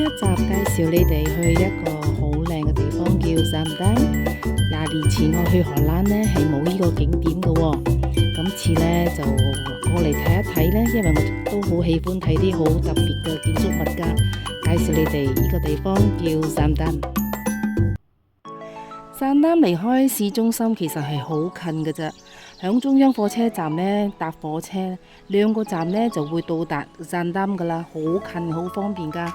一集介紹你哋去一個好靚嘅地方叫Zaandam。20年前我去荷蘭呢係冇呢個景點嘅喎，今次呢就過嚟睇一睇呢，因為我都好喜歡睇啲好特別嘅建築物㗎。介紹你哋呢個地方叫Zaandam。Zaandam離開市中心其實係好近嘅啫，響中央火車站呢搭火車2個站呢就會到達Zaandam噶啦，好近好方便噶。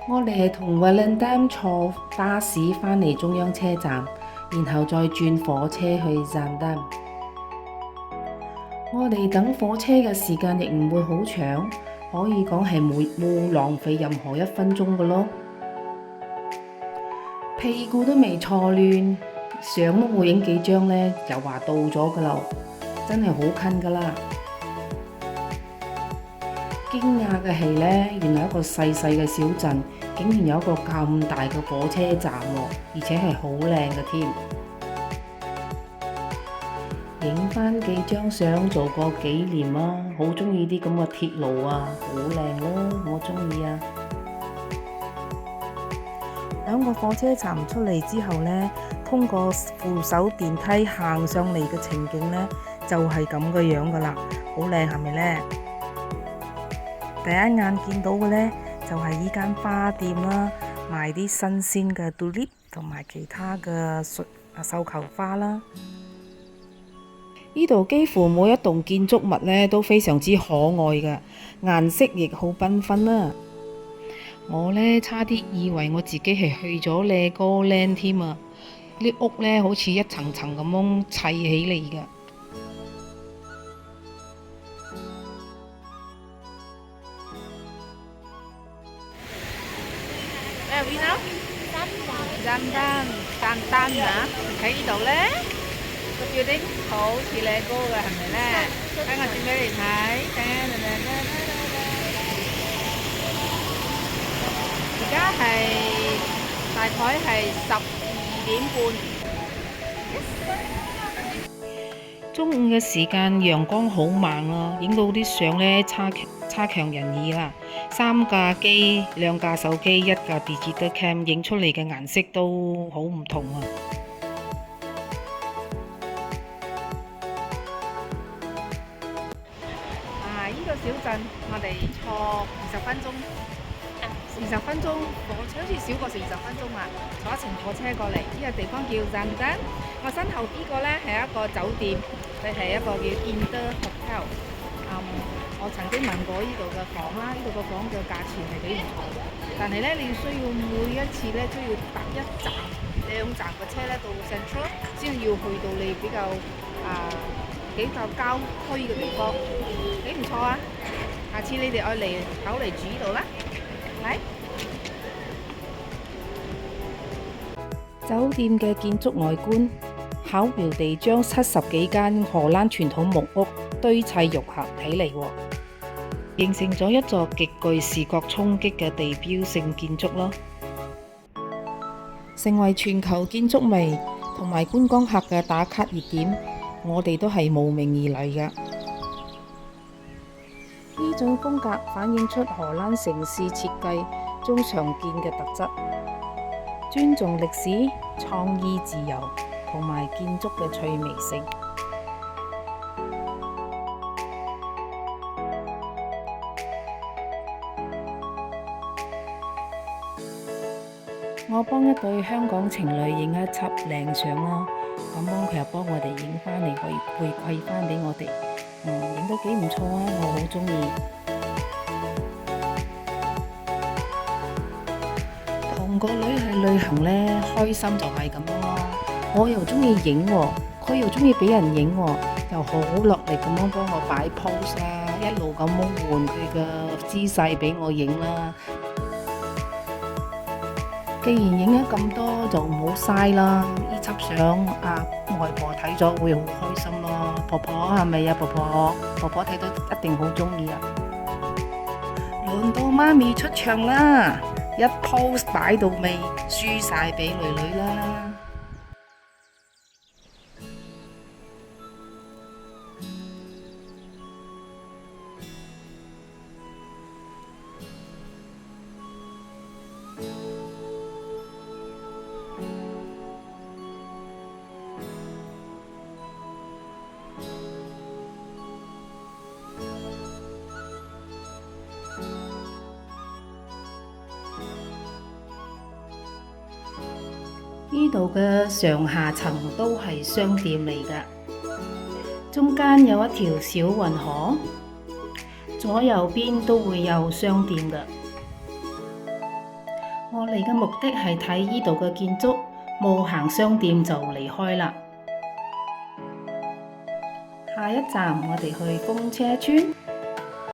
我哋係同 Volendam 坐巴士返嚟中央車站，然後再轉火車去Zaandam。我哋等火車嘅時間亦唔會好長，可以講係冇浪費任何1分鐘嘅咯。屁股都未坐暖，相都冇影幾張呢，就話到咗噶啦，真係好近噶啦。驚訝嘅係呢，原來一個細細嘅小鎮，竟然有一個咁大嘅火車站喎，而且係好靚嘅添。影返幾張相做個紀念啊！好鍾意啲咁嘅鐵路啊，好靚咯，我鍾意啊！響個火車站出嚟之後呢，通過扶手電梯行上嚟嘅情景呢，就係咁嘅樣噶啦，好靚係咪呢？第一眼見到嘅呢，就係依間花店啦，賣啲新鮮嘅 tulip 同埋其他嘅繡球花啦。呢度幾乎每一棟建築物呢都非常之可愛嘅，顏色亦好繽紛啦。我呢差啲以為我自己係去咗Legoland添啊！啲屋呢好似一層層咁樣砌起嚟嘅。Where are we now? Zaandam 啊！喺呢度呢，個 building 好似Lego嘅，係咪呢？睇我轉俾你睇。而家係大概係12點半。中午嘅時間陽光好猛啊，影到啲相呢差強人意啦。3架機、2架手機、1架 digital cam 影出嚟嘅顏色都好唔同啊！呢個小鎮我哋坐20分鐘。20分鐘火車好似少過20分鐘啊！坐一程火車過嚟，呢個地方叫Zaandam。我身後呢個呢係一個酒店，佢係一個叫 Inter Hotel。我曾經問過呢度嘅房啦，呢度嘅房嘅價錢係幾唔錯嘅，但係呢，你需要每一次呢都要搭1站、2站嘅車呢到Central，先要去到你比較郊區嘅地方，幾唔錯啊！下次你哋愛嚟考慮住呢度啦。酒店嘅建築外觀巧妙地將70幾間荷蘭傳統木屋堆砌融合起嚟，形成咗一座極具視覺衝擊嘅地標性建築咯，成為全球建築迷同埋觀光客嘅打卡熱點。我哋都係慕名而嚟嘅。呢種風格反映出荷蘭城市設計中常見嘅特質，尊重歷史、創意自由同埋建築嘅趣味性。我幫一對香港情侶影一輯靚相啦，咁佢又幫我哋影返嚟回饋返俾我哋，影到幾唔錯啊！我好鍾意。同個女去旅行呢，開心就係咁樣咯。我又鍾意影喎，佢又鍾意俾人影喎，又好落力咁樣幫我擺 pose 啦，一路咁樣換佢嘅姿勢俾我影啦。既然影咗咁多，就唔好嘥啦。呢輯相外婆睇咗會好開心咯。婆婆係咪啊？婆婆睇到一定好鍾意啊！輪到媽咪出場啦！一 pose 擺到尾，輸晒俾女女啦！呢度嘅上下層都係商店嚟㗎，中間有一條小運河，左右邊都會有商店㗎。我嚟嘅目的係睇呢度嘅建築，冇行商店就離開啦。下一站我哋去風車村。